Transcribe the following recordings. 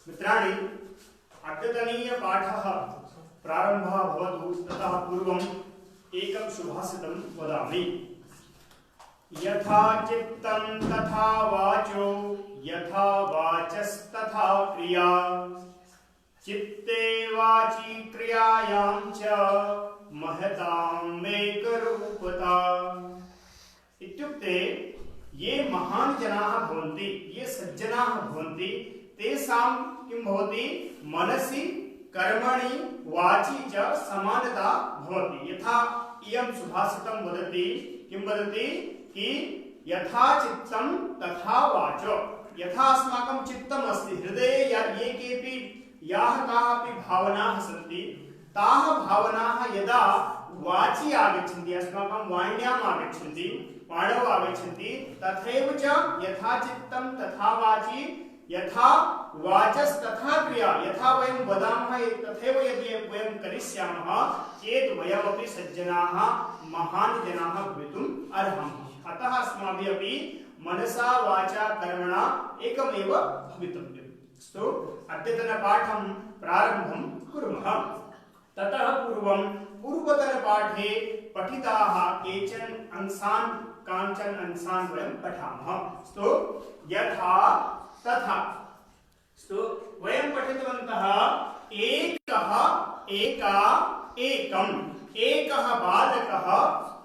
मित्राणि अद्यतनीयपाठः प्रारम्भः भवतु ततः पूर्वम् एकं सुभाषितं वदामि। यथा चित्तं तथा वाचो यथा वाचस्तथा क्रिया चित्ते वाची क्रियायां च महतां एकरूपता। इत्युक्ते ये महान् जनाः भवन्ति, ये सज्जनाः भवन्ति, तेषां किं भवति मनसि कर्मणि वाचि च समानता भवति। यथा इयं सुभाषितं वदति, किं वदति कि यथा चित्तं तथा वाचो। यथा अस्माकं चित्तम् अस्ति, हृदये ये केऽपि याः काः भावनाः सन्ति, ताः भावनाः यदा वाचि आगच्छन्ति, अस्माकं वाण्याम् आगच्छन्ति, पाणौ आगच्छन्ति, तथैव च यथा चित्तं तथा वाचि यथा वाचस्तथा क्रिया। यथा वयं वदामः तथैव यदि वयं करिष्यामः चेत् वयमपि सज्जनाः महान् जनाः भवितुम् अर्हामः। अतः अस्माभिः अपि मनसा वाचा कर्मणा एकमेव भवितव्यम्। अस्तु, अद्यतनपाठं प्रारम्भं कुर्मः। ततः पूर्वं पूर्वतनपाठे पठिताः केचन अंशान् काञ्चन अंशान् वयं पठामः। अस्तु, यथा तथा। अस्तु, वयं पठितवन्तः एकः एका एकम्, एकः बालकः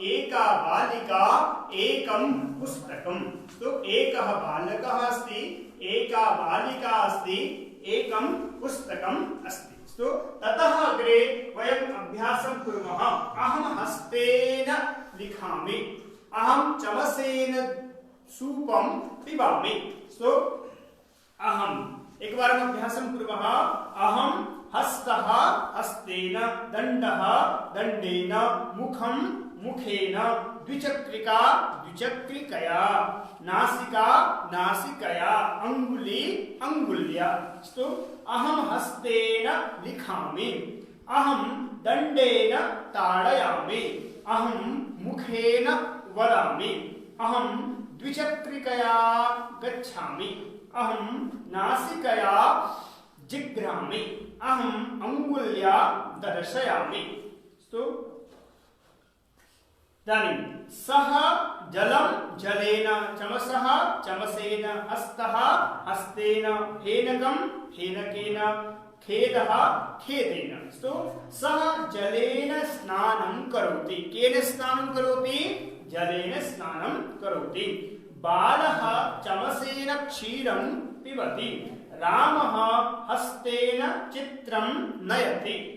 एका बालिका एकं पुस्तकम्। अस्तु, एकः बालकः अस्ति, एका बालिका अस्ति, एकं पुस्तकम् अस्ति। अस्तु, ततः अग्रे वयम् अभ्यासं कुर्मः। अहं हस्तेन लिखामि, अहं चमसेन सूपं पिबामि। अस्तु, अहम् एकवारम् अभ्यासं कुर्मः। अहं हस्तः हस्तेन, दण्डः दण्डेन, मुखं मुखेन, द्विचक्रिका द्विचक्रिकया, नासिका नासिकया, अङ्गुली अङ्गुल्या। अस्तु, अहं हस्तेन लिखामि, अहं दण्डेन ताडयामि, अहं मुखेन वदामि, अहं द्विचक्रिकया गच्छामि, अहं नासिकया जिघ्रामि, अहम् अङ्गुल्या दर्शयामि। अस्तु, इदानीं सः जलं जलेन, चमसः चमसेन, हस्तः हस्तेन, फेनकं फेनकेन, खेदः खेदेन। अस्तु, सः जलेन स्नानं करोति। केन स्नानं करोति? जलेन स्नानं करोति। बालः चमसेन क्षीरं पिबति, रामः हस्तेन चित्रं नयति,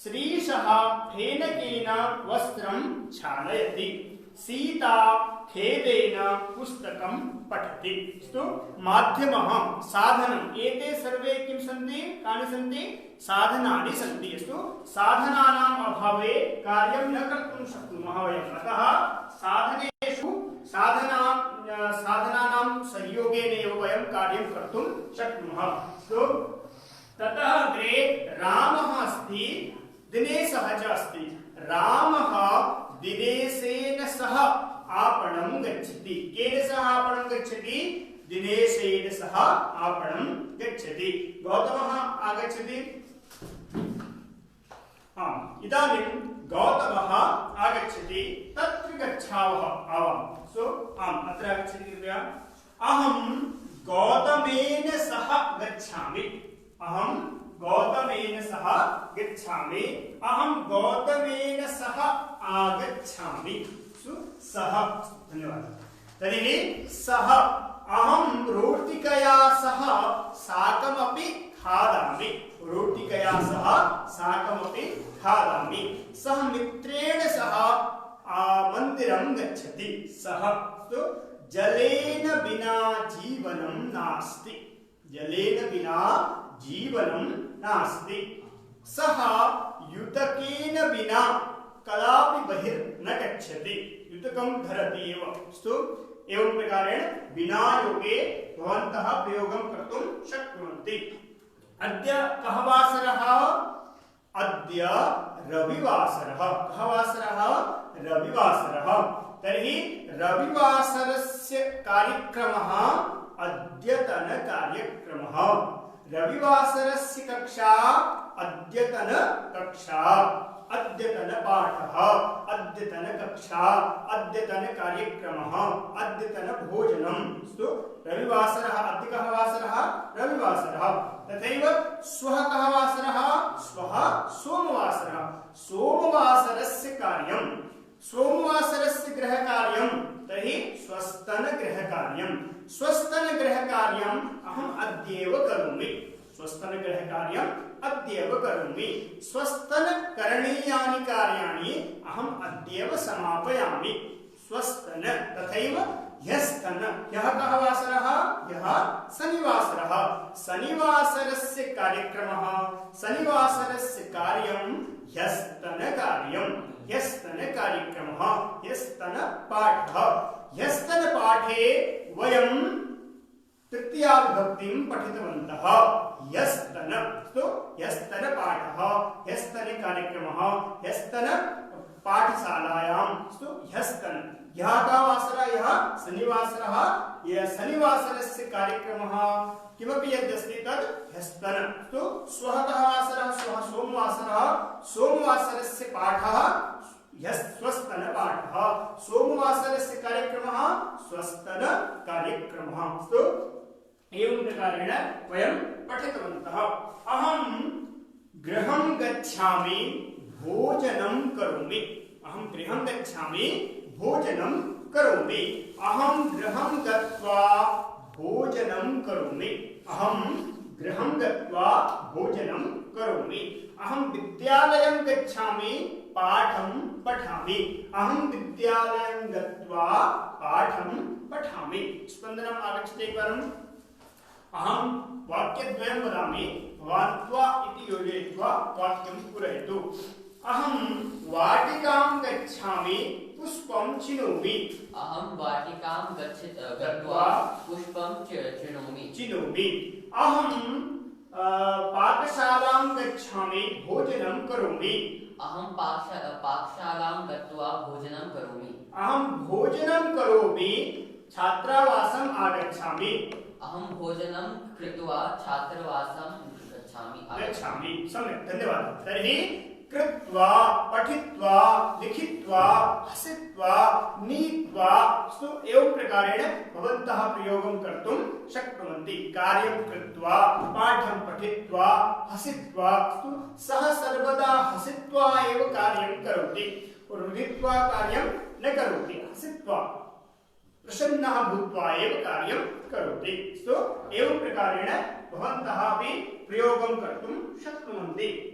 श्रीशः फेनकेन वस्त्रं क्षालयति, सीता खेदेन पुस्तकं पठति। अस्तु, माध्यमः साधनम्, एते सर्वे किं सन्ति? कानि सन्ति? साधनानि सन्ति। अस्तु, साधनानाम् अभावे कार्यं न कर्तुं शक्नुमः वयम्। अतः साधनेषु साधनानां सहयोगेन एव वयं कार्यं कर्तुं शक्नुमः। अस्तु, ततः अग्रे रामः अस्ति, दिनेशः च अस्ति। रामः दिनेशेन सह आपणं गच्छति। केन सह आपणं गच्छति? दिनेशेन सह आपणं गच्छति। गौतमः आगच्छति। इदानीं गौतमः आगच्छति, तत्र गच्छावः आवाम्। सो आम्, अत्र आगच्छति कृपया। अहं गौतमेन सह गच्छामि, अहं गौतमेन सह गच्छामि, अहं गौतमेन सह आगच्छामि। सः, धन्यवादः। तर्हि सः, अहं रोटिकया सह शाकमपि खादामि, रोटिकया सह शाकमपि खादामि। सः मित्रेण सह मन्दिरं गच्छति। सः, तो जलेन बिना जीवनं नास्ति, जलेन बिना जीवनं नास्ति। सः युतकेन बिना कदापि बहिर्न गच्छति, युतकं धरति एव। अस्तु, एवं प्रकारेण बिना योगे भवन्तः प्रयोगं कर्तुं शक्नुवन्ति। अद्य कः वासरः? अद्य रविवासरः। कः वासरः? रविवासरः। तर्हि रविवासरस्य कार्यक्रमः अद्यतन कार्यक्रमः। रविवासरस्य कक्षा अद्यतन कक्षा, अद्यतन पाठः, अद्यतन कक्षा, अद्यतन कार्यक्रमः, अद्यतन भोजनम्। अस्तु, रविवासरः, अद्य कः वासरः? रविवासरः। तथैव श्वः कः वासरः? श्वः सोमवासरः। सोमवासरस्य कार्यं, सोमवासरस्य गृहकार्यं, तर्हि श्वस्तनगृहकार्यं। श्वस्तनगृहकार्यम् अहम् अद्यैव करोमि। श्वस्तनगृहकार्यम् अद्यैव करोमि। श्वस्तन करणीयानि कार्याणि अहम् अद्यैव समापयामि। श्वस्तन। तथैव ह्यस्तन, ह्यः कः वासरः? ह्यः शनिवासरः। शनिवासरस्य कार्यक्रमः, शनिवासरस्य कार्यं ह्यस्तनकार्यं, ह्यस्तनकार्यक्रमः, ह्यस्तनपाठः। ह्यस्तनपाठे वयं तृतीया विभक्तिं पठितवन्तः। ह्यस्तन, तो ह्यस्तनपाठः, ह्यस्तनकार्यक्रमः, ह्यस्तन पाठशालायां, तो ह्यस्तन। यः कः वासरः? यः शनिवासरः। यः शनिवासरस्य कार्यक्रमः किमपि यदस्ति तद् ह्यस्तन। तो श्वः कः वासरः? श्वः सोमवासरः। सोमवासरस्य पाठः ह्यस्वस्तनपाठः। सोमवासरस्य कार्यक्रमः स्वस्तनकार्यक्रमः। तो एवं प्रकारेण वयं पठितवन्तः। अहं गृहं गच्छामि, भोजनं करोमि। अहं गृहं गच्छामि, भोजनं करोमि। अहं गृहं गत्वा भोजनं करोमि। अहं गृहं गत्वा भोजनं करोमि। अहं विद्यालयं गच्छामि, पाठं पठामि। अहं विद्यालयं गत्वा पाठं पठामि। स्पन्दनम् आगच्छति एकवारम्। अहं वाक्यद्वयं वदामि, भवान् त्वा इति योजयित्वा वाक्यं पूरयतु। अहं वाटिकां गच्छामि, पुष्पं चिनोमि। अहं वाटिकां गत्वा पुष्पं चिनोमि। अहं पाकशालां गच्छामि, भोजनं करोमि। अहं पाकशालां गत्वा भोजनं करोमि। अहं भोजनं करोमि, छात्रावासम् आगच्छामि। अहं भोजनं कृत्वा छात्रावासं गच्छामि। सम्यक्, धन्यवादः। तर्हि कृत्वा, पठित्वा, लिखित्वा, हसित्वा, नीत्वा, एवं प्रकारेण भवन्तः प्रयोगं कर्तुं शक्नुवन्ति। कार्यं कृत्वा, पाठं पठित्वा, हसित्वा, सः सर्वदा हसित्वा एव कार्यं करोति, रुदित्वा कार्यं न करोति। हसित्वा, प्रसन्नः भूत्वा एव कार्यं करोति। एवं प्रकारेण भवन्तः अपि प्रयोगं कर्तुं शक्नुवन्ति।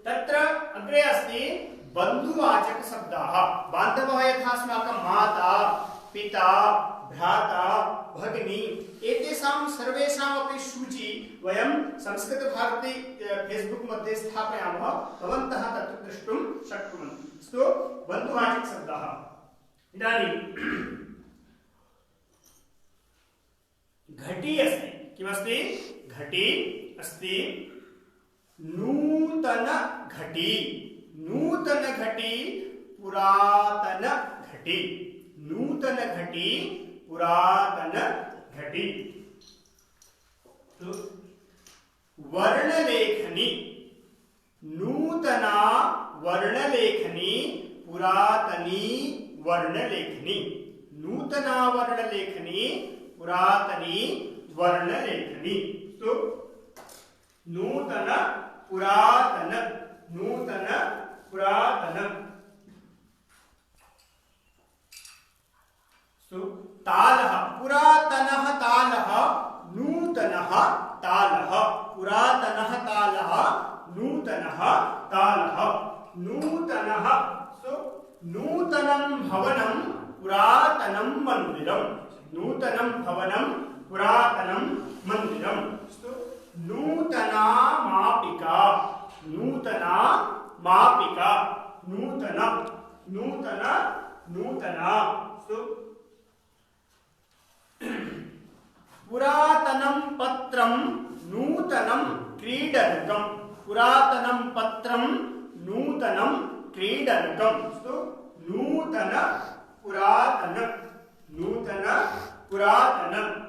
तत्र अग्रे अस्ति बन्धुवाचक शब्दाः। बान्धवः यथा अस्माकं माता, पिता, भ्राता, भगिनी, एतेषां सर्वेषामपि सूची वयं संस्कृतभारती फेसबुक मध्ये स्थापयामः। भवन्तः तत्र द्रष्टुं शक्नुवन्ति। बन्धुवाचक शब्दाः। इदानीं घटी अस्ति। किमस्ति? घटी अस्ति। नूतन घटी, नूतन घटी, पुरातन घटी, नूतन घटी, पुरातन घटी। वर्णलेखनी, नूतना वर्णलेखनी, पुरातनी वर्णलेखनी। नूतना वर्णलेखनी, पुरातनी वर्णलेखनी। तो नूतन पुरातन, नूतन पुरातन। तालः, पुरातनः तालः, नूतनः तालः, पुरातनः तालः, नूतनः तालः। नूतनः, नूतनं भवनं, पुरातनं मन्दिरं, नूतनं भवनं, पुरातनं मन्दिरं। नूतना मापिका, नूतना मापिका, नूतन, नूतन, नूतना। पुरातनं पत्रं, नूतनं क्रीडनकं, पुरातनं पत्रं, नूतनं क्रीडनकं। नूतन पुरातन, नूतन पुरातन।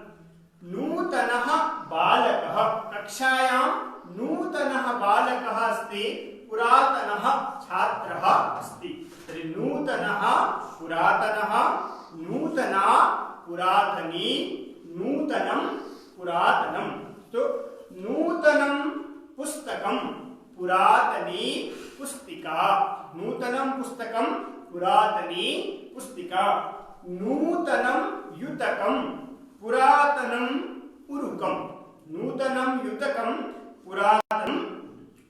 नूतनः बालकः कक्षायां नूतनः बालकः अस्ति पुरातनः छात्रः अस्ति तर्हि नूतनः पुरातनः नूतना पुरातनी नूतनं पुरातनं तो नूतनं पुस्तकं पुरातनी पुस्तिका नूतनं पुस्तकं पुरातनी पुस्तिका नूतनं युतकं पुरातनं उरुकं नूतनं युतकं पुरातनं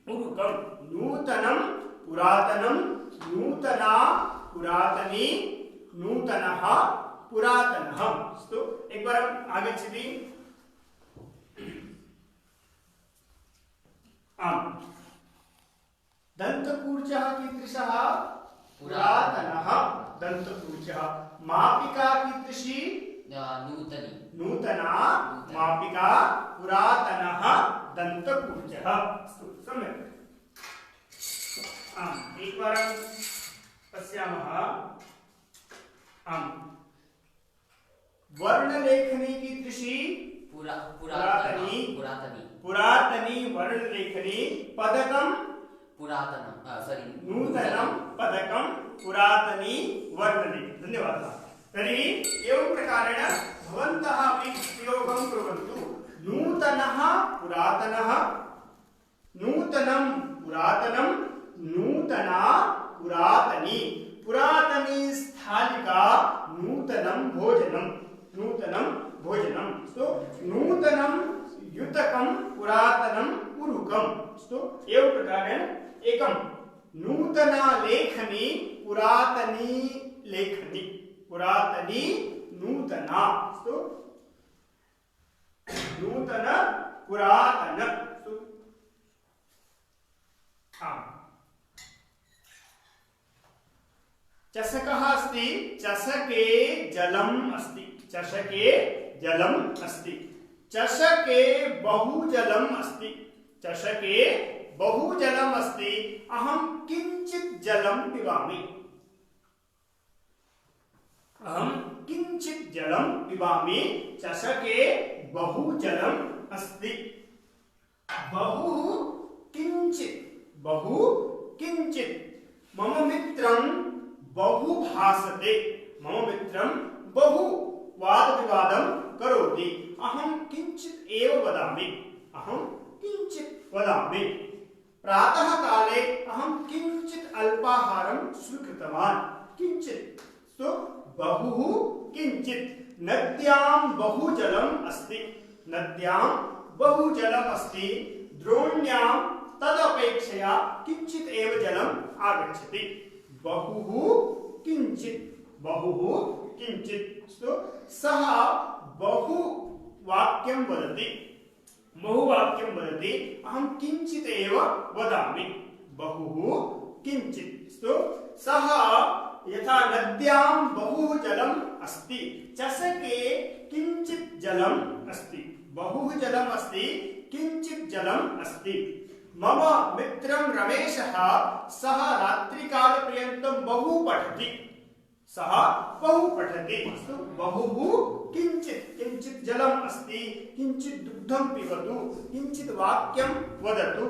उरुकं नूतनं पुरातनं नूतना पुरातनी नूतनः पुरातनः अस्तु एकवारम् आगच्छति आम् दन्तकूर्चः कीदृशः पुरातनः दन्तकूर्चः मापिका कीदृशी नूतनी नूतना मापिका पुरातनः दन्तकूर्चः अस्तु सम्यक् आम् एकवारं पश्यामः आम् वर्णलेखनी कीदृशी पुरातनी पुरातनी वर्णलेखनी पदकं पुरातनं नूतनं पदकं पुरातनी वर्णलेखनी धन्यवादः तर्हि एवं प्रकारेण भवन्तः अपि प्रयोगं कुर्वन्तु नूतनः पुरातनः नूतनं पुरातनं नूतना पुरातनी पुरातनी स्थालिका नूतनं भोजनं सो नूतनं युतकं पुरातनं उरुकं सो एवं प्रकारेण एकं नूतना लेखनी पुरातनी लेखनी पुरातनी नूतना सो नूतन पुरातन सो चषकः अस्ति चषके जलम् अस्ति चषके जलम् अस्ति चषके बहु जलम् अस्ति चषके बहु जलम् अस्ति अहं किञ्चित् जलं पिबामि अहं किञ्चित् जलं पिबामि चषके बहु जलम् अस्ति बहु किञ्चित् मम मित्रं बहु भाषते मम मित्रं बहु वादविवादं करोति अहं किञ्चित् एव वदामि प्रातः काले अहं किञ्चित् अल्पाहारं स्वीकृतवान् किञ्चित् सो बहु किञ्चित् नद्यां बहु जलम् अस्ति द्रोण्यां तदपेक्षया किञ्चित् एव जलम् आगच्छति बहु किञ्चित् सो सः बहुवाक्यं वदति अहं किञ्चित् एव वदामि बहु किञ्चित् सो सः यथा नद्यां बहु जलम् अस्ति चषके किञ्चित् जलम् अस्ति बहु जलम् अस्ति किञ्चित् जलम् अस्ति मम मित्रं रमेशः सः रात्रिकालपर्यन्तं बहु पठति बहु किञ्चित् जलम् अस्ति किञ्चित् दुग्धं पिबतु किञ्चित् वाक्यं वदतु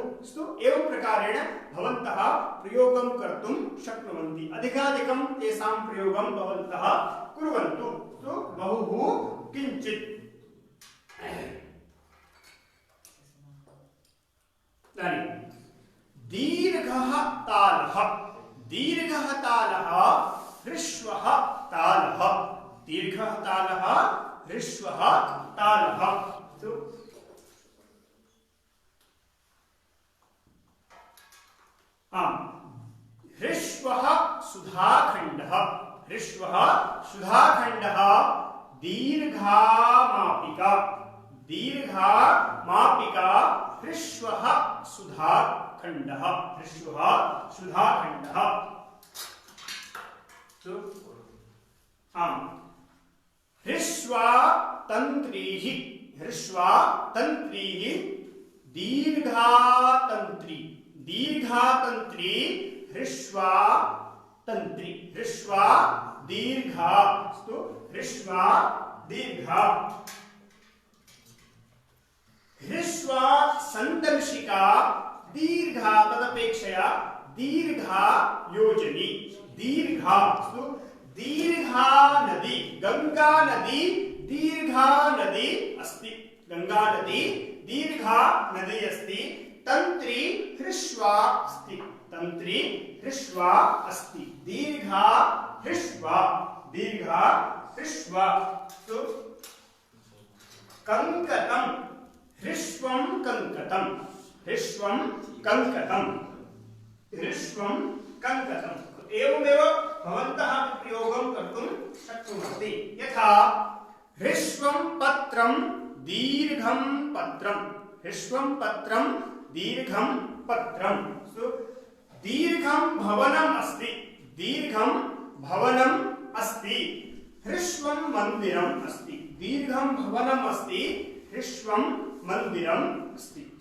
एवं प्रकारेण भवन्तः प्रयोगं कर्तुं शक्नुवन्ति अधिकाधिकं तेषां प्रयोगं भवन्तः कुर्वन्तु बहु किञ्चित् दीर्घः तालः ह्रस्वः तालः दीर्घः तालः ह्रस्वः तालः ह्रस्वः सुधाखण्डः दीर्घा मापिका ह्रस्वः सुधाखण्डः ह्रस्वातन्त्रीः दीर्घातन्त्री ह्रस्वातन्त्री दीर्घा दीर्घा ह्रस्वा सन्दर्शिका दीर्घा तदपेक्षया दीर्घा योजनी दीर्घा दीर्घा नदी गंगा नदी दीर्घा नदी अस्ति गंगा नदी दीर्घा नदी अस्ति तंत्री ह्रस्वा अस्ति तंत्री ह्रस्वा अस्ति दीर्घा ह्रस्वा दीर्घा ह्रस्वा कंकतम ह्रस्वं कंकतम ह्रस्वं कंकतम ह्रस्वं कंकतम एवमेव भवन्तः प्रयोगं कर्तुं शक्नुवन्ति यथा ह्रस्वं पत्रं दीर्घं पत्रं ह्रस्वं पत्रं दीर्घं पत्रं दीर्घं भवनम् अस्ति दीर्घं भवनम् अस्ति ह्रस्वं मन्दिरम् अस्ति दीर्घं भवनम् अस्ति ह्रस्वं मन्दिरम् अस्ति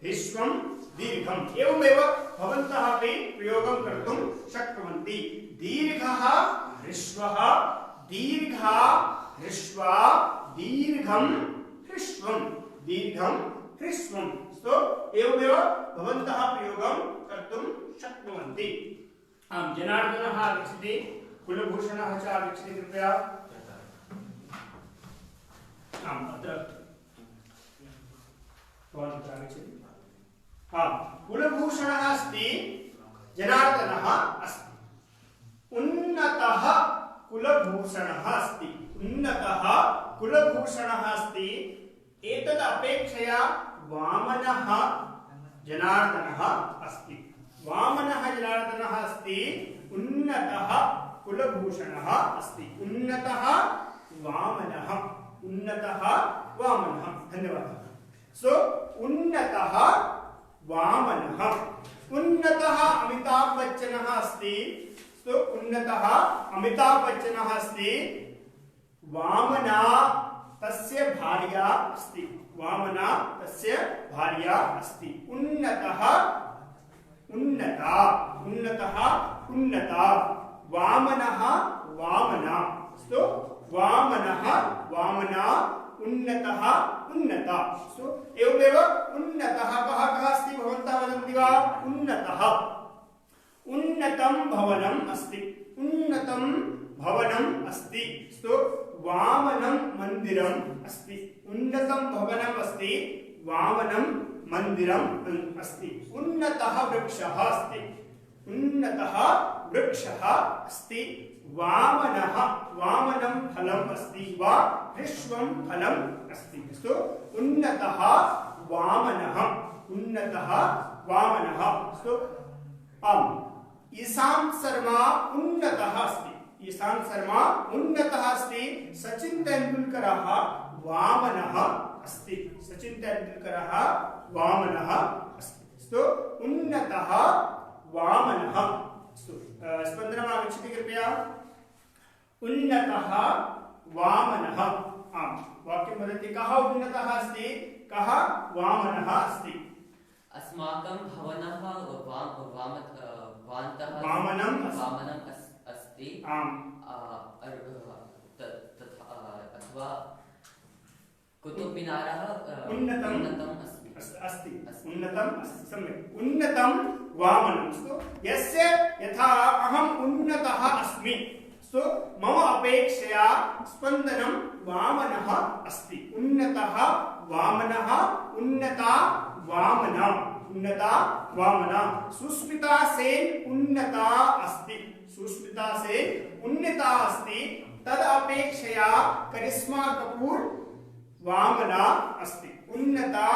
ह्रस्वं दीर्घम् एवमेव भवन्तः अपि प्रयोगं कर्तुं शक्नुवन्ति दीर्घः ह्रस्वः दीर्घा ह्रस्वा दीर्घं ह्रस्वं दीर्घं ह्रस्वं एवमेव भवन्तः प्रयोगं कर्तुं शक्नुवन्ति आं जनार्दनः आगच्छति कुलभूषणः च आगच्छति कृपया आम् अत्र भवान् अत्र आगच्छति कुलभूषणः अस्ति जनार्दनः अस्ति उन्नतः कुलभूषणः अस्ति उन्नतः कुलभूषणः अस्ति एतद् अपेक्षया वामनः जनार्दनः अस्ति वामनः जनार्दनः अस्ति उन्नतः कुलभूषणः अस्ति उन्नतः वामनः धन्यवादः उन्नतः वामनः उन्नतः अमिताभ बच्चनः अस्ति उन्नतः अमिताभ बच्चनः अस्ति वामना तस्य भार्या अस्ति वामना तस्य भार्या अस्ति उन्नतः उन्नता उन्नतः उन्नता वामनः वामना वामनः वामना उन्नतः उन्नता एवमेव उन्नतः कः अस्ति भवन्तः वदन्ति वा उन्नतः उन्नतं भवनम् अस्ति उन्नतं भवनम् अस्ति वामनं मन्दिरम् अस्ति उन्नतं भवनम् अस्ति वामनं मन्दिरम् अस्ति उन्नतः वृक्षः अस्ति उन्नतः वृक्षः अस्ति वामनः वामनं फलम् अस्ति वा ह्रस्वं फलम् अस्ति उन्नतः वामनः आम् ईशान शर्मा उन्नतः अस्ति ईशान शर्मा उन्नतः अस्ति सचिन तेंदुलकरः वामनः अस्ति सचिन तेंदुलकरः वामनः अस्ति उन्नतः वामनः स्पन्दनम् आगच्छति कृपया उन्नतः वामनः आम् वाक्यं वदति कः उन्नतः अस्ति कः वामनः अस्ति अस्माकं भवनः वामनम् अस्ति आम् अथवा कुतुब मीनारः उन्नतम् अस्ति उन्नतम् अस्ति सम्यक् उन्नतं वामनं यस्य यथा अहम् उन्नतः अस्मि मम अपेक्षया स्पन्दनं वामनः अस्ति उन्नतः वामनः उन्नता वामना उन्नता वामना सुस्मिता सेन उन्नता अस्ति सुस्मिता सेन उन्नता अस्ति तद अपेक्षया करिश्मा कपूर वामना अस्ति उन्नता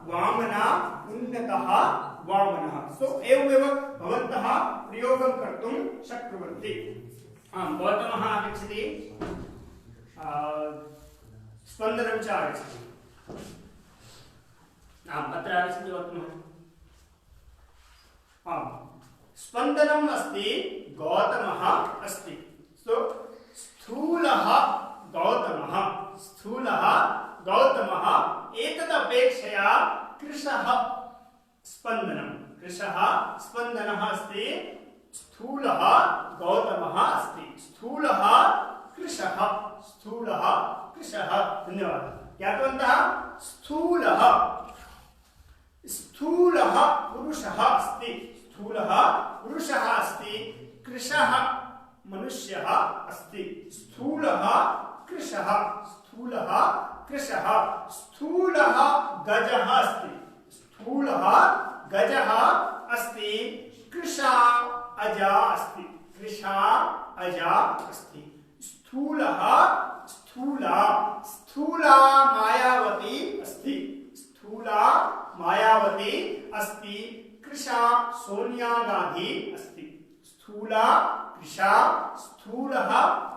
वामना उन्नतः वामनः एवमेव भवन्तः प्रयोगं कर्तुं शक्नुवन्ति गौतमः आगच्छति स्पन्दनं च आगच्छति अत्र आगच्छति गौतमः स्पन्दनम् अस्ति गौतमः अस्ति स्थूलः गौतमः एतदपेक्षया कृशः स्पन्दनः अस्ति स्थूलः गौतमः अस्ति स्थूलः कृशः धन्यवादः ज्ञातवन्तः स्थूलः स्थूलः पुरुषः अस्ति स्थूलः पुरुषः अस्ति कृशः मनुष्यः अस्ति स्थूलः कृशः स्थूलः कृशः स्थूलः गजः अस्ति स्थूलः गजः अस्ति कृशा अजा अस्ति कृशा अजा अस्ति स्थूलः स्थूला स्थूला मायावती अस्ति स्थूला मायावती अस्ति कृशा सोनिया गांधी अस्ति स्थूला कृशा स्थूलः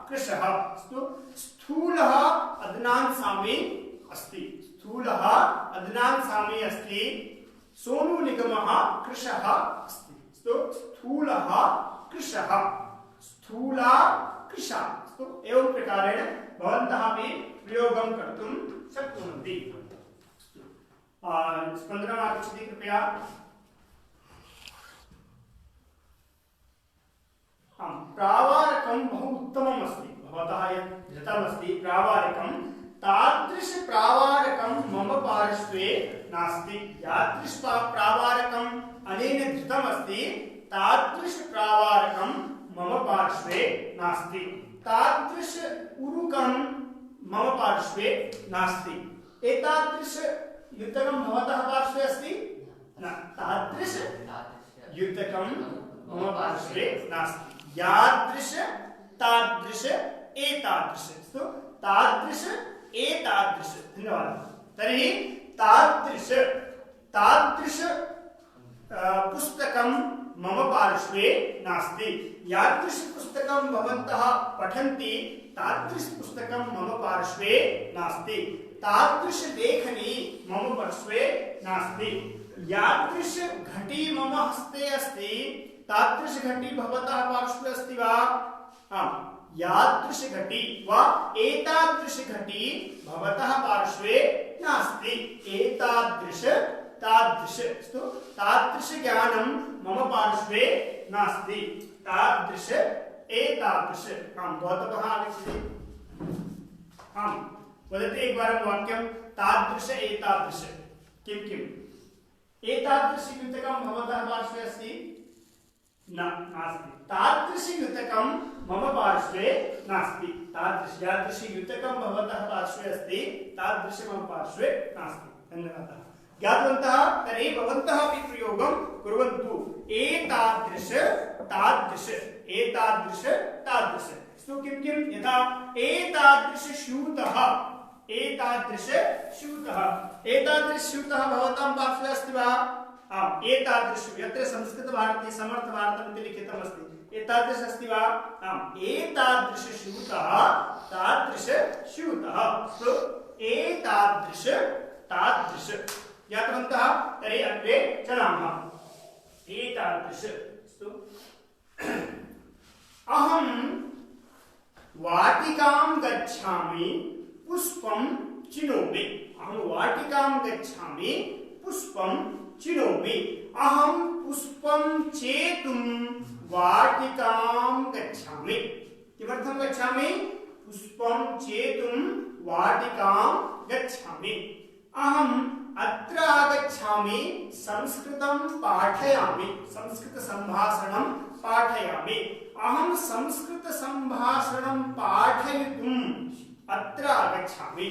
कृशः स्थूलः अदनान सामी अस्ति स्थूलः अदनान सामी अस्ति सोनू निगमः कृशः अस्ति स्थूलः कृशः स्थूला कृशा एवं प्रकारेण भवन्तः अपि प्रयोगं कर्तुं शक्नुवन्ति स्पन्दनम् आगच्छति कृपया प्रावारकं बहु उत्तमम् अस्ति भवतः यत् धृतम् अस्ति प्रावारकं तादृश प्रावारकं मम पार्श्वे नास्ति यादृश प्रावारकम् अनेन धृतम् अस्ति तादृश प्रावारकं मम पार्श्वे नास्ति तादृश उरुकं मम पार्श्वे नास्ति एतादृश युतकं भवतः पार्श्वे अस्ति न तादृश युतकं मम पार्श्वे नास्ति यादृश तादृश एतादृश तादृश एतादृश धन्यवादः तर्हि तादृश तादृश पुस्तकं मम पार्श्वे नास्ति यादृश पुस्तकं भवन्तः पठन्ति तादृश पुस्तकं मम पार्श्वे नास्ति तादृश लेखनी मम पार्श्वे नास्ति यादृश घटी मम हस्ते अस्ति तादृश घटी भवतः पार्श्वे अस्ति वा आम् यादृश घटी वा एतादृश घटी भवतः पार्श्वे नास्ति एतादृश तादृश तादृश ज्ञानं मम पार्श्वे नास्ति तादृश एतादृश आम् गौतमः आगच्छति आम् वदति एकवारं वाक्यं तादृश एतादृश किं किम् एतादृश युतकं भवतः पार्श्वे अस्ति न नास्ति तादृश युतकं मम पार्श्वे नास्ति तादृश यादृश युतकं भवतः पार्श्वे अस्ति तादृश मम पार्श्वे नास्ति धन्यवादः ज्ञातवन्तः तर्हि भवन्तः अपि प्रयोगं कुर्वन्तु एतादृश तादृश एतादृश तादृश किं किं यथा एतादृश स्यूतः एतादृश स्यूतः एतादृश स्यूतः भवतां पार्श्वे अस्ति वा आम् एतादृश यत्र संस्कृत भारती समर्थ भारतम् इति लिखितम् अस्ति एतादृश अस्ति वा आम् एतादृश स्यूतः तादृश स्यूतः एतादृश तादृश ज्ञातवन्तः तर्हि अग्रे चलामः एतादृश अहं वाटिकां गच्छामि पुष्पं चिनोमि अहं वाटिकां गच्छामि पुष्पं चिनोमि अहं पुष्पं चेतुं वाटिकां गच्छामि किमर्थं गच्छामि पुष्पं चेतुं वाटिकां गच्छामि अहम् अत्र आगच्छामि संस्कृतं पाठयामि संस्कृत संभाषणं पाठयामि अहं संस्कृत संभाषणं पाठयितुम् अत्र आगच्छामि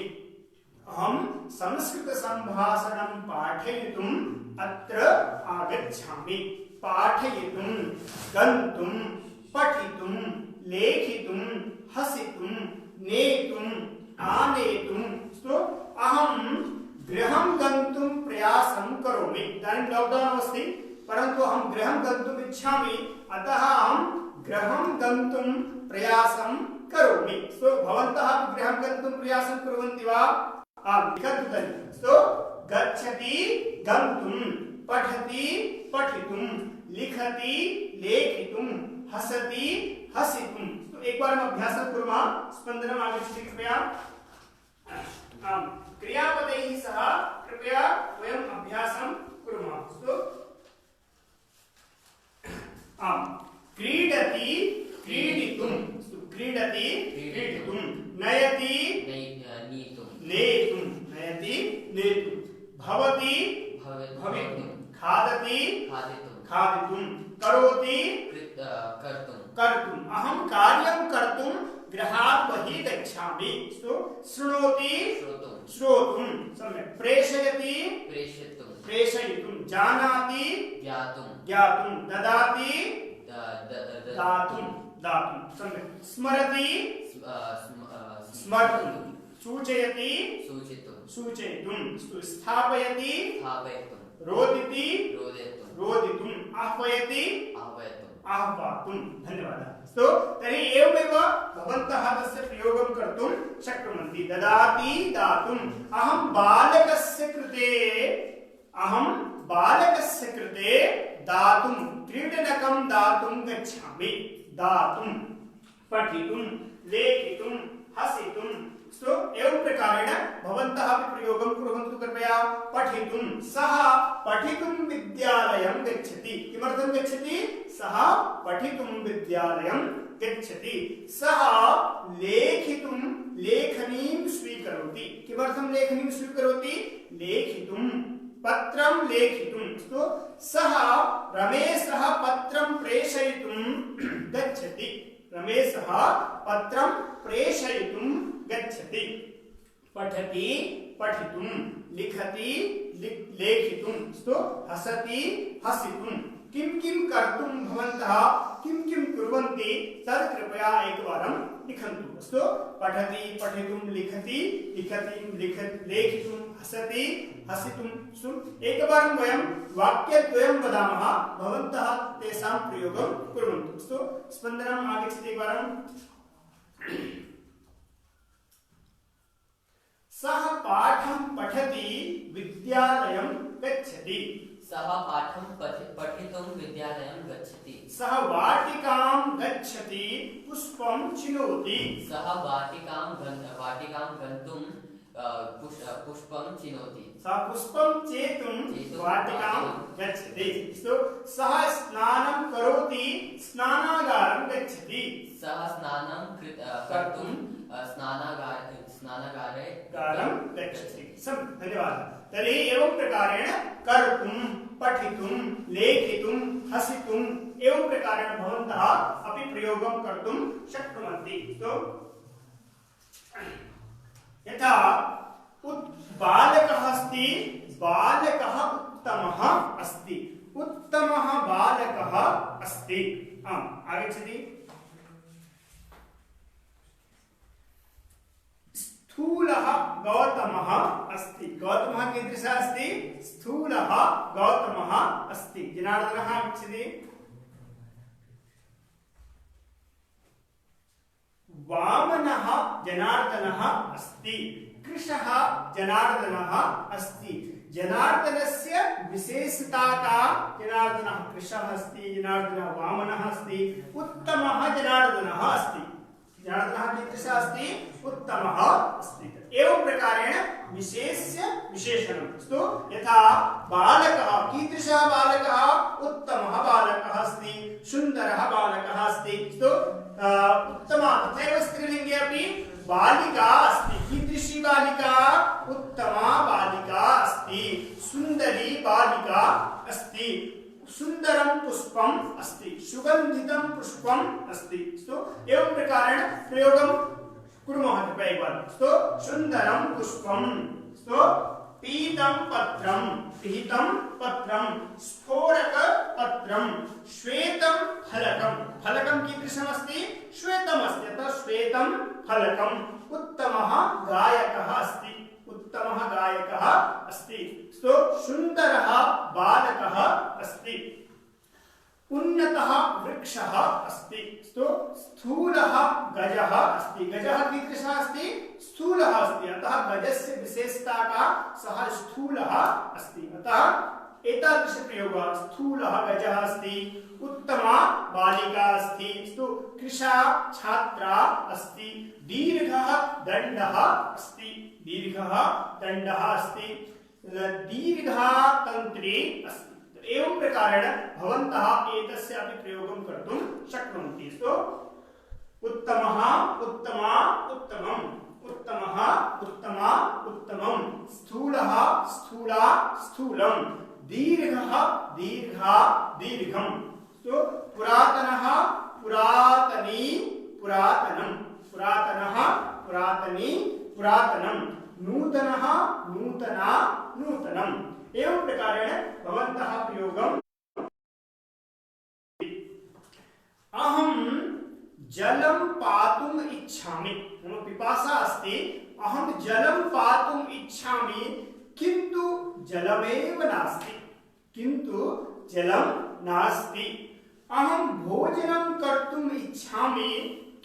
अहं संस्कृत संभाषणं पाठयितुम् अत्र आगच्छामि पाठयितुं गन्तुं पठितुं लेखितुं हसितुं नेतुं आनेतुं अहं गृहं गन्तुं प्रयासं करोमि इदानीं लॉकडाउन अस्ति परन्तु अहं गृहं गन्तुम् इच्छामि अतः अहं गृहं गन्तुं प्रयासं करोमि भवन्तः गृहं गन्तुं प्रयासं कुर्वन्ति वा आम् लिखतु तर्हि गच्छति गन्तुं पठति पठितुं लिखति लेखितुं हसति हसितुं एकवारम् अभ्यासं कुर्मः स्पन्दनम् आगच्छति कृपया आम् क्रियापदैः सह कृपया वयम् अभ्यासं कुर्मः आम् क्रीडति क्रीडितुं क्रीडति क्रीडितुं नयति नेतुं नयति नेतुं भवति भवितुं खादति खादितुं खादितुं करोति कर्तुं कर्तुम् अहं कार्यं कर्तुं गृहात् बहिः गच्छामि शृणोति श्रोतुं श्रोतुं सम्यक् प्रेषयति प्रेषयितुं प्रेषयितुं जानाति ज्ञातुं ज्ञातुं ददाति दातुं दातुं दातुं सम्यक् स्मरति स्मर्तुं सूचयति सूचितुं सूचयितुं स्थापयति स्थापयितुं रोदिति रोदयितुं रोदितुम् आह्वयति आह्वयितुं आह्वातुं धन्यवादः तर्हि एवमेव भवन्तः तस्य प्रयोगं कर्तुं शक्नुवन्ति ददाति दातुम् अहं बालकस्य कृते दातुं क्रीडनकं दातुं गच्छामि दातुं पठितुं लेखितुं हसितुं एवं प्रकारेण भवन्तः अपि प्रयोगं कुर्वन्तु कृपया पठितुं सः पठितुं विद्यालयं गच्छति किमर्थं गच्छति सः पठितुं विद्यालयं गच्छति सः लेखितुं लेखनीं स्वीकरोति किमर्थं लेखनीं स्वीकरोति लेखितुं पत्रं लेखितुं सः रमेशः पत्रं प्रेषयितुं गच्छति रमेशः पत्रं प्रेषयितुं गच्छति पठति पठितुं लिखति लेखितुं हसति हसितुं किं किं कर्तुं भवन्तः किं किं कुर्वन्ति तत् कृपया एकवारं लिखन्तु पठति पठितुं लिखति लेखितुं हसति हसितुं एकवारं वयं वाक्यद्वयं वदामः भवन्तः तेषां प्रयोगं कुर्वन्तु स्पन्दनम् आगच्छति एकवारं सः पाठं पठति विद्यालयं गच्छति सः पाठं पठितुं विद्यालयं गच्छति सः वाटिकां गच्छति पुष्पं चिनोति सः वाटिकां गन्तुं पुष्पं चिनोति सः पुष्पं चेतुं वाटिकां गच्छति सः स्नानं करोति स्नानागारं गच्छति सः स्नानं कर्तुं स्नानागारे गच्छति धन्यवादः तर्हि एवं प्रकारेण कर्तुं पठितुं लेखितुं हसितुं एवं प्रकारेण भवन्तः अपि प्रयोगं कर्तुं शक्नुवन्ति यथा बालकः अस्ति बालकः उत्तमः अस्ति उत्तमः बालकः अस्ति आगच्छति स्थूलः गौतमः अस्ति गौतमः कीदृशः अस्ति स्थूलः गौतमः अस्ति जनार्दनः आगच्छति वामनः जनार्दनः अस्ति कृशः जनार्दनः अस्ति जनार्दनस्य विशेषता का जनार्दनः कृशः अस्ति जनार्दनः वामनः अस्ति उत्तमः जनार्दनः अस्ति जनार्दनः कीदृशः अस्ति उत्तमः अस्ति एवं प्रकारेण विशेष्य विशेषणं यथा बालकः कीदृशः बालकः उत्तमः बालकः अस्ति सुन्दरः बालकः अस्ति उत्तमा तथैव स्त्रीलिङ्गे अपि बालिका अस्ति कीदृशी बालिका उत्तमा बालिका अस्ति सुन्दरी बालिका अस्ति सुन्दरं पुष्पम् अस्ति सुगन्धितं पुष्पम् अस्ति एवं प्रकारेण प्रयोगं कुर्मः एकवारं सुन्दरं पुष्पम् पीतं पत्रं स्फोरक पत्रं श्वेतं फलकं फलकं कीदृशम् अस्ति श्वेतम् अस्ति अतः श्वेतं फलकम् उत्तमः गायकः अस्ति उत्तमः गायकः अस्ति सुन्दरः बालकः अस्ति उन्नतः वृक्षः अस्ति स्थूलः गजः अस्ति गजः कीदृशः अस्ति स्थूलः अस्ति अतः गजस्य विशेषता का सः स्थूलः अस्ति अतः एतादृशप्रयोगः स्थूलः गजः अस्ति उत्तमा बालिका अस्ति कृशा छात्रा अस्ति दीर्घः दण्डः अस्ति दीर्घः दण्डः अस्ति दीर्घा तन्त्री अस्ति एवं प्रकारेण भवन्तः एतस्य अपि प्रयोगं कर्तुं शक्नुवन्ति उत्तमः उत्तमा उत्तमम् उत्तमः उत्तमः उत्तमा उत्तमं स्थूलः स्थूला स्थूलं दीर्घः दीर्घा दीर्घं तो पुरातनः पुरातनी पुरातनं पुरातनः पुरातनी पुरातनं नूतनः नूतना नूतनम् एवं प्रकारेण भवन्तः प्रयोगम् अहं जलं पातुम् इच्छामि मम पिपासा अस्ति अहं जलं पातुम् इच्छामि किन्तु जलमेव नास्ति किन्तु जलं नास्ति अहं भोजनं कर्तुम् इच्छामि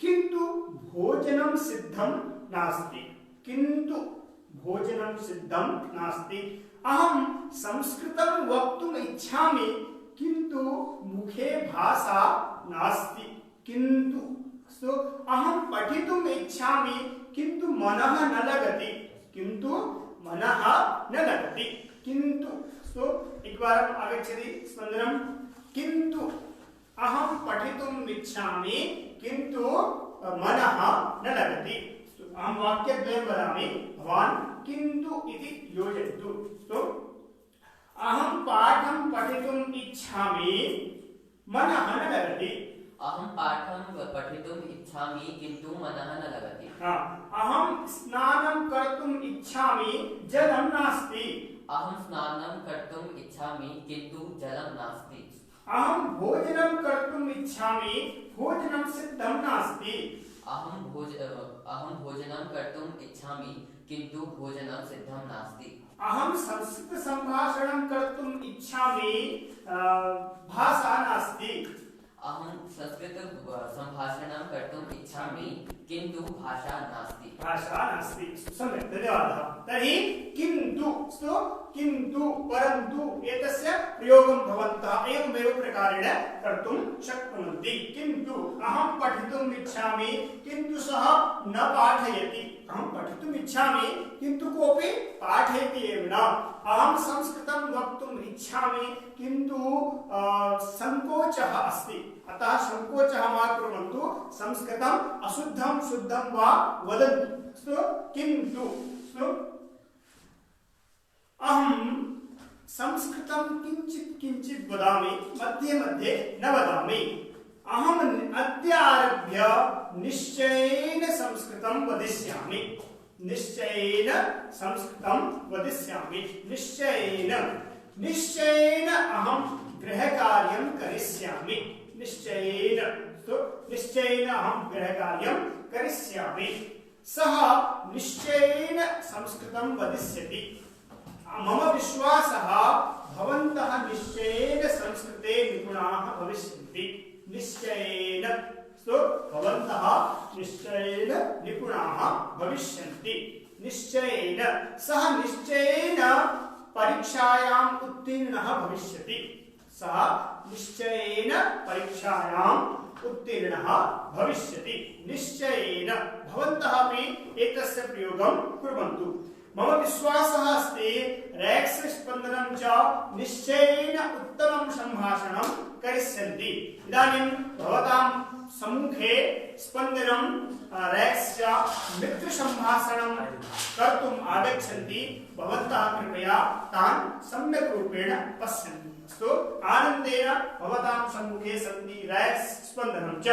किन्तु भोजनं सिद्धं नास्ति किन्तु भोजनं सिद्धं नास्ति अहं संस्कृतं वक्तुम् इच्छामि किन्तु मुखे भाषा नास्ति किन्तु सो अहं पठितुम् इच्छामि किन्तु मनः न लगति किन्तु मनः न लगति किन्तु सो एकवारम् आगच्छति स्पन्दनं किन्तु अहं पठितुम् इच्छामि किन्तु मनः न लगति अहं वाक्यद्वयं वदामि भवान् किन्तु इति योजयतु सो अहं पाठं पठितुम् इच्छामि मनः न लगति अहं पाठं पठितुम् इच्छामि किन्तु मनः न लगति अहं स्नानं कर्तुम् इच्छामि जलं नास्ति अहं स्नानं कर्तुम् इच्छामि किन्तु जलं नास्ति अहं भोजनं कर्तुम् इच्छामि भोजनं सिद्धं नास्ति अहं भोजनं कर्तुम् इच्छामि किन्तु भोजनं सिद्धं नास्ति अहं संस्कृत संभाषणं कर्तुम् इच्छामि भाषा नास्ति अहं संस्कृत संभाषणं कर्तुम् इच्छामि किन्तु भाषा नास्ति सम्यक् धन्यवादः तर्हि किन्तु सो किन्तु परन्तु एतस्य प्रयोगं भवन्तः एवमेव प्रकारेण कर्तुं शक्नुवन्ति किन्तु अहं पठितुम् इच्छामि किन्तु सः न पाठयति अहं पठितुम् इच्छामि किन्तु कोऽपि पाठयति एव न अहं संस्कृतं वक्तुम् इच्छामि किन्तु संकोचः अस्ति अतः संकोचः मा कुर्वन्तु संस्कृतम् अशुद्धं शुद्धं वा वदन्तु किन्तु अहं संस्कृतं किञ्चित् किञ्चित् वदामि मध्ये मध्ये न वदामि अहम् अद्य आरभ्य निश्चयेन संस्कृतं वदिष्यामि निश्चयेन संस्कृतं वदिष्यामि निश्चयेन अहं गृहकार्यं करिष्यामि निश्चयेन अहं गृहकार्यं करिष्यामि सः निश्चयेन संस्कृतं वदिष्यति मम विश्वासः भवन्तः निश्चयेन संस्कृते निपुणाः भविष्यन्ति निश्चयेन भवन्तः निश्चयेन निपुणाः भविष्यन्ति निश्चयेन सः निश्चयेन परीक्षायाम् उत्तीर्णः भविष्यति सः निश्चयेन परीक्षायाम् उत्तीर्णः भविष्यति निश्चयेन भवन्तः अपि एतस्य प्रयोगं कुर्वन्तु मम विश्वासः अस्ति रेक्स् स्पन्दनं च निश्चयेन उत्तमं सम्भाषणं करिष्यन्ति इदानीं भवतां सम्मुखे स्पन्दनं रेक्स् च मित्रसम्भाषणं कर्तुम् आगच्छन्ति भवन्तः कृपया तान् सम्यक् रूपेण पश्यन्तु अस्तु आनन्देन भवतां सम्मुखे सन्ति रेक्स् स्पन्दनं च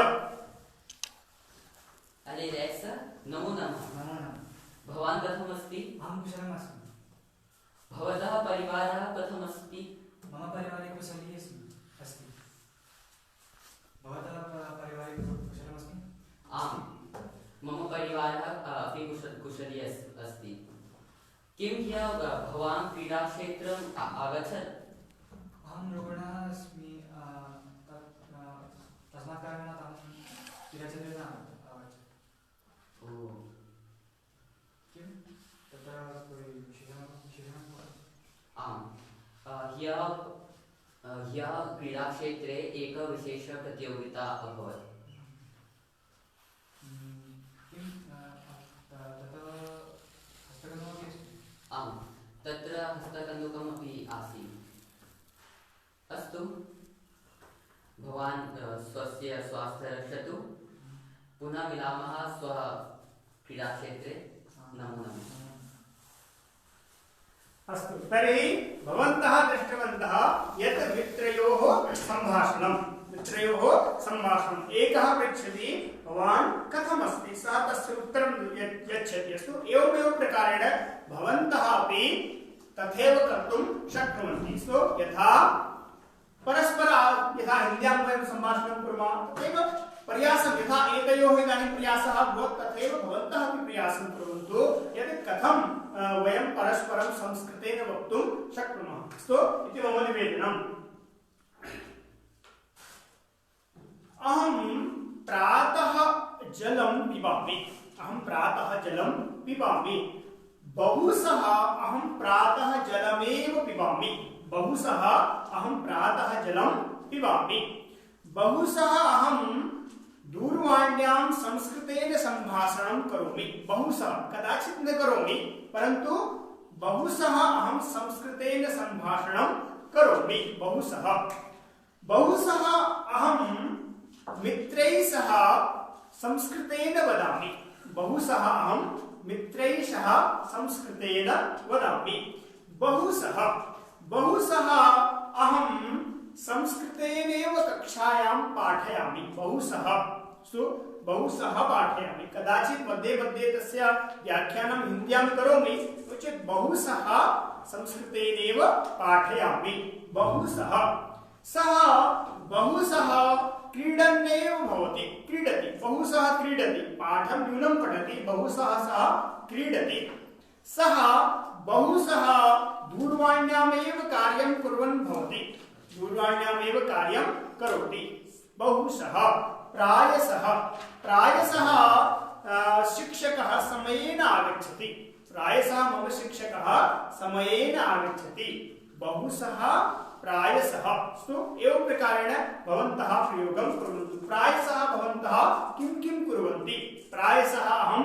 अरे रेक्स् नमो नमः भवान् कथमस्ति अहं कुशलमस्मि भवतः परिवारः कथमस्ति मम परिवारे कुशली अस्ति भवतः परिवारे कुशलमस्ति आम् मम परिवारः अपि कुशली अस्ति किं ह्यः भवान् क्रीडाक्षेत्रम् आगच्छत् अहं रुग्णः अस्मि तस्मात् कारणात् अहं क्रीडाक्षेत्रे न आगच्छत् आम् ह्यः क्रीडाक्षेत्रे एका विशेषप्रतियोगिता अभवत् आम् तत्र हस्तकन्दुकमपि आसीत् अस्तु भवान् स्वस्य स्वास्थ्यं रक्षतु पुनः मिलामः श्वः क्रीडाक्षेत्रे नमो नमः। अस्तु तर्हि भवन्तः दृष्टवन्तः यत् मित्रयोः सम्भाषणम् एकः पृच्छति भवान् कथमस्ति सः तस्य उत्तरं यच्छति अस्तु एवमेव प्रकारेण भवन्तः अपि तथैव कर्तुं शक्नुवन्ति अस्तु यथा परस्पर यथा हिन्द्यां वयं सम्भाषणं कुर्मः तथैव प्रयासं यथा एतयोः इदानीं प्रयासः अभवत् तथैव भवन्तः अपि प्रयासं कुर्वन्तु यत् कथं वयं परस्परं संस्कृतेन वक्तुं शक्नुमः अस्तु इति मम निवेदनम्। अहं प्रातः जलं पिबामि बहुशः अहं प्रातः जलमेव पिबामि बहुशः अहं दूरवाण्यां संस्कृतेन सम्भाषणं करोमि बहुशः कदाचित् न करोमि परन्तु बहुशः अहं संस्कृतेन सम्भाषणं करोमि बहुशः अहं मित्रैः सह संस्कृतेन वदामि बहुशः अहं मित्रैः सह संस्कृतेन वदामि बहुशः अहं संस्कृतेनैव कक्षायां पाठयामि बहुशः पाठयामि कदाचित् मध्ये तस्य व्याख्यानं हिन्द्यां करोमि चेत् बहुशः संस्कृतेनैव पाठयामि सः बहुशः क्रीडन्नेव भवति बहुशः क्रीडति पाठं न्यूनं पठति बहुशः सः क्रीडति सः बहुशः दूरवाण्यामेव कार्यं कुर्वन् भवति बहुशः प्रायशः शिक्षकः समयेन आगच्छति मम शिक्षकः समयेन आगच्छति बहुशः प्रायशः एवं प्रकारेण भवन्तः प्रयोगं कुर्वन्तु प्रायशः भवन्तः किं कुर्वन्ति प्रायशः अहं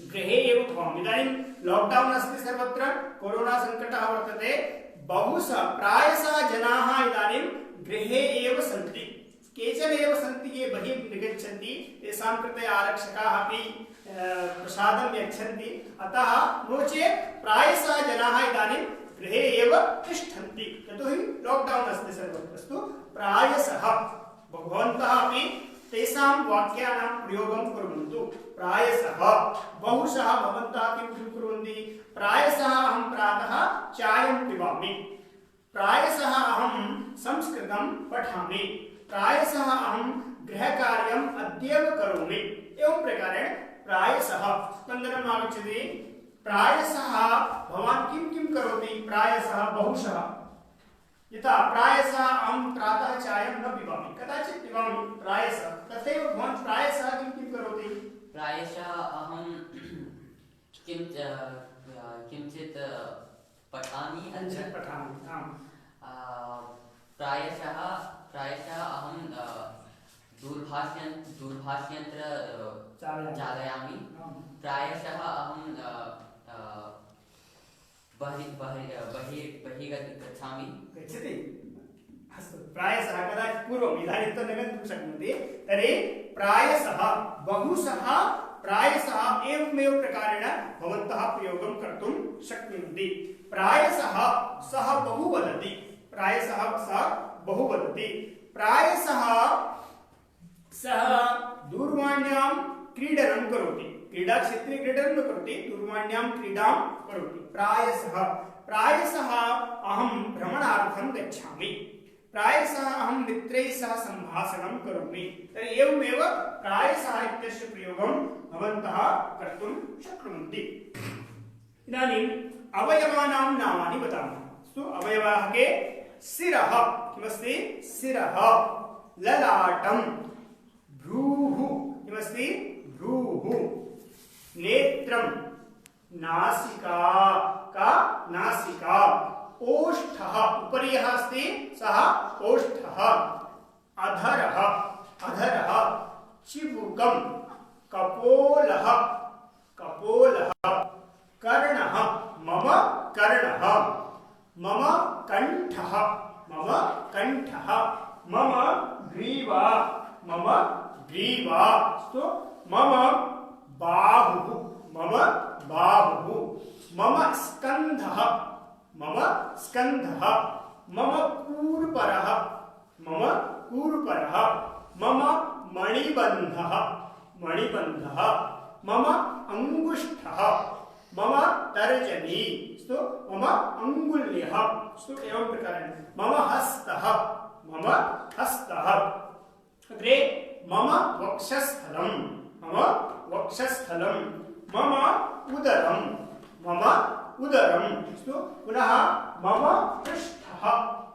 गृहे एव भवामि इदानीं लाक्डौन् अस्ति सर्वत्र कोरोना सङ्कटः वर्तते बहुशः प्रायशः जनाः इदानीं गृहे एव सन्ति केचन एव सन्ति ये बहिः निर्गच्छन्ति तेषां कृते आरक्षकाः अपि प्रसादं यच्छन्ति अतः नो चेत् प्रायशः जनाः इदानीं गृहे एव तिष्ठन्ति यतोहि लाक्डौन् अस्ति सर्वत्र प्रायशः भवन्तः अपि तेषां वाक्यानां प्रयोगं कुर्वन्तु प्रायशः बहुशः भवन्तः किं कुर्वन्ति प्रायशः अहं प्रातः चायं पिबामि प्रायशः अहं संस्कृतं पठामि प्रायशः अहं गृहकार्यम् अद्यैव करोमि एवं प्रकारेण प्रायशः स्पन्दनम् आगच्छति प्रायशः भवान् किं करोति प्रायशः बहुशः यथा प्रायशः अहं प्रातः चायं न पिबामि कदाचित् पिबामि प्रायशः तथैव भवान् प्रायशः किं करोति प्रायशः अहं किञ्चित् पठामि प्रायशः अहं दूरभाष्ययन्त्र चालयामि प्रायशः अहं बहिः गच्छामि अस्तु प्रायशः कदाचित् पूर्वम् इदानीं तु न गन्तुं शक्नोति तर्हि प्रायशः बहुशः प्रायशः एवमेव प्रकारेण भवन्तः प्रयोगं कर्तुं शक्नुवन्ति प्रायशः सः बहु वदति प्रायशः सः दूरवाण्यां क्रीडनं करोति क्रीडाक्षेत्रे क्रीडनं न करोति दूरवाण्यां क्रीडां करोति प्रायशः अहं भ्रमणार्थं गच्छामि प्रायशः अहं मित्रैः सह सम्भाषणं करोमि तर्हि एवमेव प्रायशः इत्यस्य प्रयोगं भवन्तः कर्तुं शक्नुवन्ति। इदानीम् अवयवानां नामानि वदामः अवयवाः के शिरः किमस्ति शिरः ललाटं भ्रूः किमस्ति भ्रूः नेत्रं नासिका नासिका ओष्ठः उपरि यः अस्ति सः ओष्ठः अधरः चिबुकं कपोलः कर्णः मम कण्ठः मम ग्रीवा मम बाहुः बाहुः मम स्कन्धः मम स्कन्धः मम कूर्परः मम कूर्परः मम मणिबन्धः मणिबन्धः मम अंगुष्ठः मम तर्जनी मम अंगुल्यः एवं प्रकारेण मम हस्तः मम हस्तः अग्रे मम वक्षस्थलं मम वक्षस्थलं मम उदरं मम उदरं पुनः मम पृष्ठः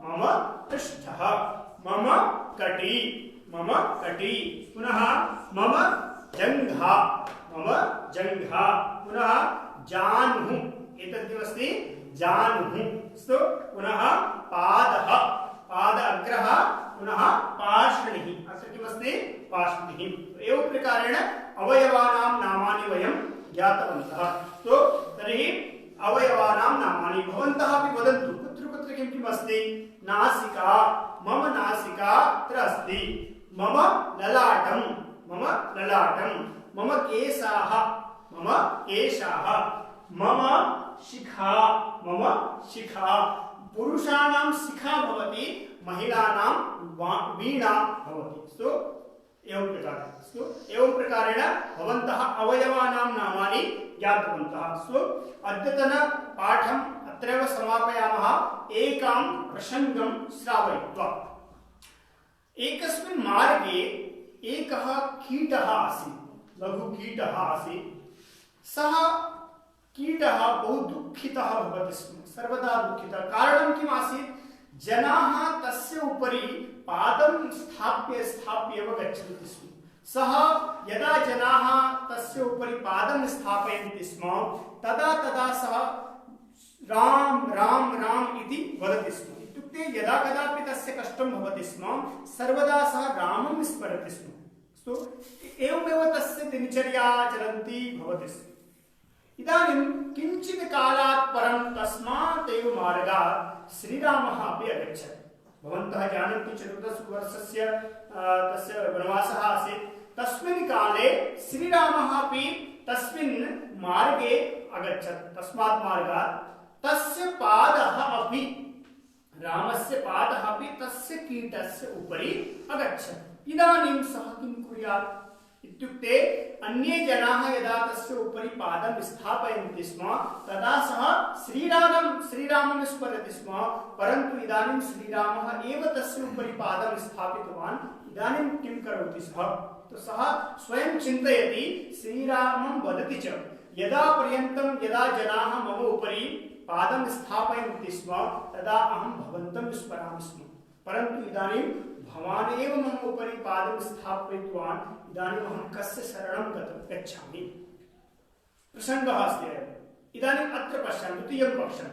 मम पृष्ठः मम कटी पुनः मम जङ्घा पुनः जानुः एतद्यमस्ति जानुः पुनः पादः पाद अग्रः पुनः पार्ष्णिः अत्र किमस्ति पार्ष्णिः एवं प्रकारेण अवयवानां नामानि वयं ज्ञातवन्तः तो तर्हि अवयवानां नामानि भवन्तः अपि वदन्तु कुत्र कुत्र किं किम् अस्ति नासिका मम नासिका अत्र अस्ति मम ललाटं मम केशाः मम शिखा पुरुषाणां शिखा भवति महिलानां वीणा भवति एवं प्रकारेण भवन्तः अवयवानां नामानि ज्ञातवन्तः अद्यतन पाठम् अत्रैव समापयामः एकां प्रसङ्गं श्रावयित्वा एकस्मिन् मार्गे एकः कीटः आसीत् लघुकीटः आसीत् सः कीटः बहु दुःखितः भवति स्म सर्वदा दुःखितः कारणं किम् आसीत् जनाः तस्य उपरि पादं स्थाप्य एव गच्छन्ति स्म सः यदा जनाः तस्य उपरि पादं स्थापयन्ति स्म तदा सः राम राम राम इति वदति स्म इत्युक्ते यदा कदापि तस्य कष्टं भवति स्म सर्वदा सः रामं स्मरति स्म एवमेव तस्य दिनचर्या चलन्ती भवति स्म इदानीं किञ्चित् कालात् परं तस्मात् एव मार्गात् श्रीरामः अपि अगच्छत् भवन्तः जानन्ति 14 वर्षस्य तस्य वनवासः आसीत् तस्मिन् काले श्रीरामः अपि तस्मिन् मार्गे अगच्छत् तस्मात् मार्गात् तस्य पादः अपि रामस्य पादः अपि तस्य कीटस्य उपरि अगच्छत् इदानीं सः किं कुर्यात् इत्युक्ते अन्ये जनाः यदा तस्य उपरि पादं स्थापयन्ति स्म तदा सः श्रीरामं स्मरति स्म परन्तु इदानीं श्रीरामः एव तस्य उपरि पादं स्थापितवान् इदानीं किं करोति सः तो सः स्वयं चिन्तयति श्रीरामं वदति च यदा जनाः मम उपरि पादं स्थापयन्ति स्म तदा अहं भवन्तं स्मरामि स्म परन्तु इदानीं भवान् एव मम उपरि पादं स्थापितवान् इदानीम् अहं कस्य शरणं गच्छामि प्रसङ्गः अस्ति इदानीम् अत्र पश्यामि द्वितीयं पक्षं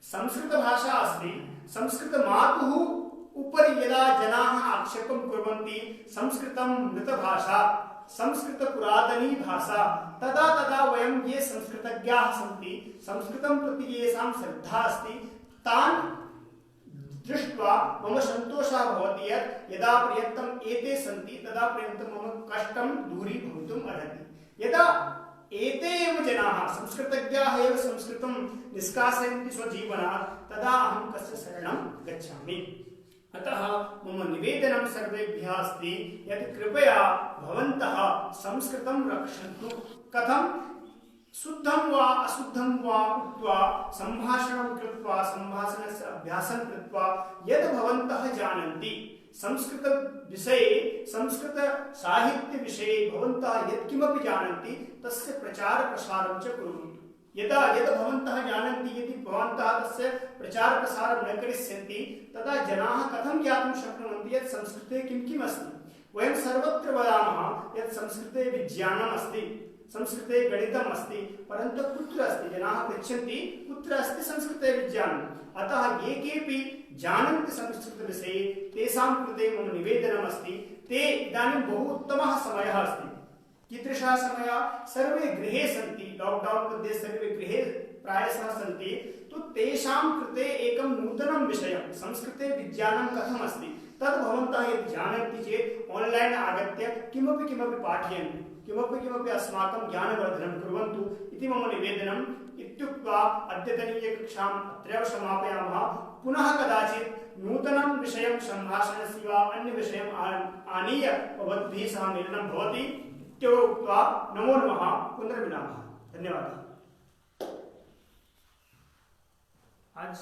संस्कृतभाषा अस्ति संस्कृतमातुः उपरि यदा जनाः आक्षेपं कुर्वन्ति संस्कृतं मृतभाषा संस्कृतपुरातनी भाषा तदा वयं ये संस्कृतज्ञाः सन्ति संस्कृतं प्रति येषां श्रद्धा अस्ति तान् दृष्ट्वा मम सन्तोषः भवति यत् यदा पर्यन्तम् एते सन्ति तदा पर्यन्तं मम कष्टं दूरीभवितुम् अर्हति यदा एते एव जनाः संस्कृतज्ञाः एव संस्कृतं निष्कासयन्ति स्वजीवनात् तदा अहं कस्य शरणं गच्छामि अतः मम निवेदनं सर्वेभ्यः अस्ति यत् कृपया भवन्तः संस्कृतं रक्षन्तु कथं शुद्धं वा अशुद्धं वा उक्त्वा सम्भाषणं कृत्वा सम्भाषणस्य अभ्यासं कृत्वा यद् भवन्तः जानन्ति संस्कृतविषये संस्कृतसाहित्यविषये भवन्तः यत्किमपि जानन्ति तस्य प्रचारप्रसारं च कुर्वन्तु यद् भवन्तः जानन्ति यदि भवन्तः तस्य प्रचारप्रसारं न करिष्यन्ति तदा जनाः कथं ज्ञातुं शक्नुवन्ति यत् संस्कृते किं किम् अस्ति वयं सर्वत्र वदामः यत् संस्कृते विज्ञानम् अस्ति संस्कृते गणितम् अस्ति परन्तु कुत्र अस्ति जनाः पृच्छन्ति कुत्र अस्ति संस्कृते विज्ञानम् अतः ये केऽपि जानन्ति संस्कृतविषये तेषां कृते मम निवेदनम् अस्ति ते इदानीं बहु उत्तमः समयः अस्ति कीदृशः समयः सर्वे गृहे सन्ति लॉकडाउन मध्ये सर्वे गृहे प्रायशः सन्ति तो तेषां कृते एकं नूतनं विषयं संस्कृते विज्ञानं कथम् अस्ति तद् भवन्तः यदि जानन्ति चेत् ऑनलाइन आगत्य किमपि किमपि पाठयन्तु, किमपि किमपि अस्माकं ज्ञानवर्धनं कुर्वन्तु इति मम निवेदनम्। इत्युक्त्वा अद्यतनीयकक्षाम् अत्रैव समापयामः। पुनः कदाचित् नूतनं विषयं सम्भाषणस्य वा अन्यविषयम् आनीय भवद्भिः सह मेलनं भवति इत्युक्त्वा नमो नमः, पुनर्मिलामः। धन्यवादः। आज